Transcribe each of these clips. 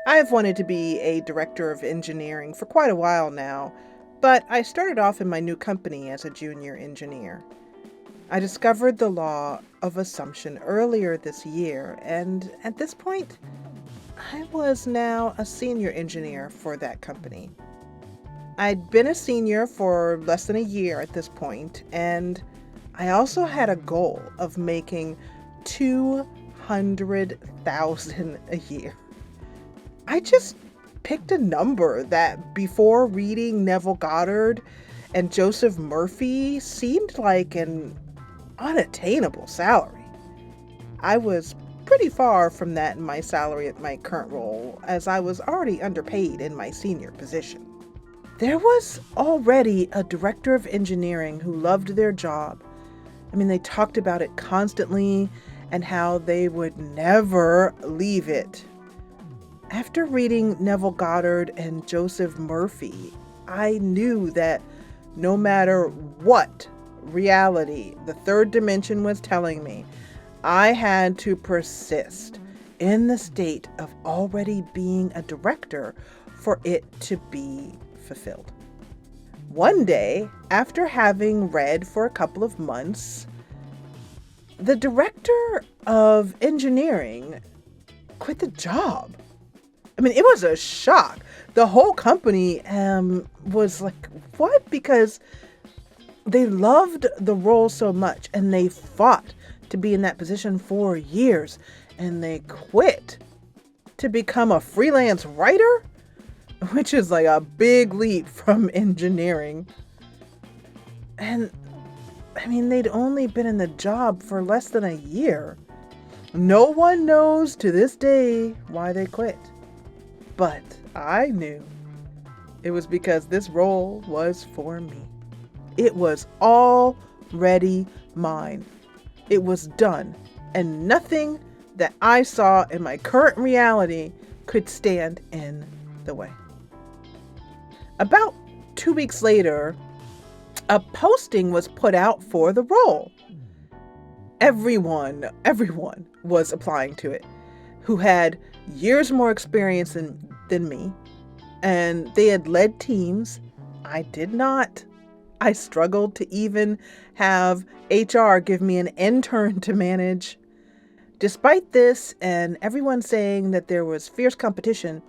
I've wanted to be a director of engineering for quite a while now, but I started off in my new company as a junior engineer. I discovered the law of assumption earlier this year, and at this point, I was now a senior engineer for that company. I'd been a senior for less than a year at this point, and I also had a goal of making 200,000 a year. I just picked a number that before reading Neville Goddard and Joseph Murphy seemed like an unattainable salary. I was pretty far from that in my salary at my current role, as I was already underpaid in my senior position. There was already a director of engineering who loved their job. They talked about it constantly and how they would never leave it. After reading Neville Goddard and Joseph Murphy, I knew that no matter what reality the third dimension was telling me, I had to persist in the state of already being a director for it to be fulfilled. One day, after having read for a couple of months, the director of engineering quit the job. It was a shock. The whole company was like, what? Because they loved the role so much and they fought to be in that position for years, and they quit to become a freelance writer, which is like a big leap from engineering. And they'd only been in the job for less than a year. No one knows to this day why they quit. But I knew it was because this role was for me. It was already mine. It was done, and nothing that I saw in my current reality could stand in the way. About 2 weeks later, a posting was put out for the role. Everyone was applying to it who had years more experience than me, and they had led teams. I did not. I struggled to even have HR give me an intern to manage. Despite this and everyone saying that there was fierce competition,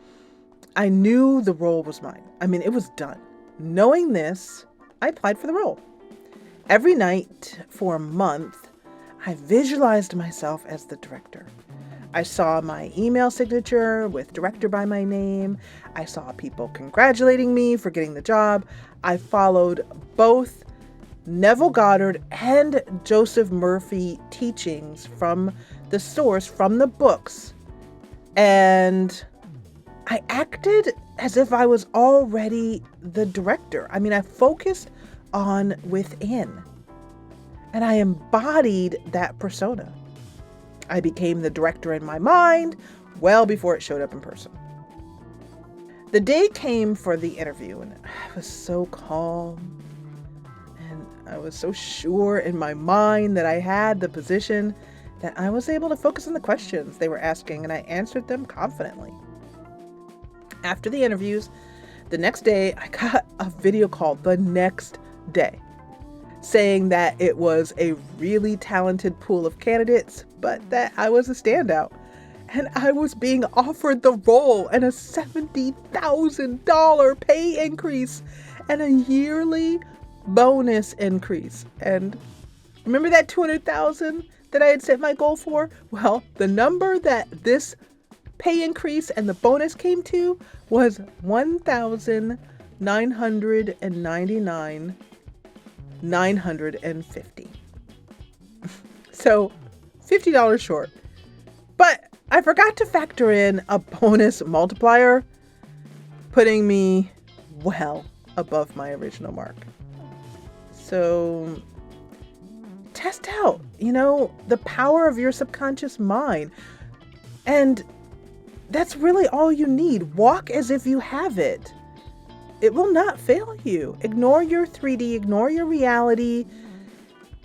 I knew the role was mine. It was done. Knowing this, I applied for the role. Every night for a month, I visualized myself as the director. I saw my email signature with director by my name. I saw people congratulating me for getting the job. I followed both Neville Goddard and Joseph Murphy teachings from the source, from the books. And I acted as if I was already the director. I focused on within. And I embodied that persona. I became the director in my mind well before it showed up in person. The day came for the interview, and I was so calm. And I was so sure in my mind that I had the position that I was able to focus on the questions they were asking, and I answered them confidently. After the interviews, the next day, I got a video call the next day saying that it was a really talented pool of candidates, but that I was a standout. And I was being offered the role and a $70,000 pay increase and a yearly bonus increase. And remember that 200,000 that I had set my goal for? Well, the number that this pay increase and the bonus came to was $1,999,950. So $50 short. But I forgot to factor in a bonus multiplier, putting me well above my original mark. So test out, the power of your subconscious mind. And that's really all you need. Walk as if you have it. It will not fail you. Ignore your 3D, ignore your reality.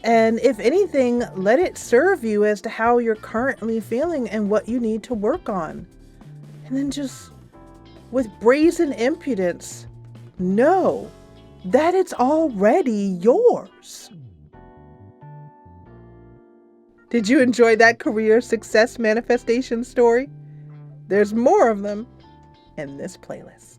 And if anything, let it serve you as to how you're currently feeling and what you need to work on. And then just With brazen impudence, know that it's already yours. Did you enjoy that career success manifestation story? There's more of them in this playlist.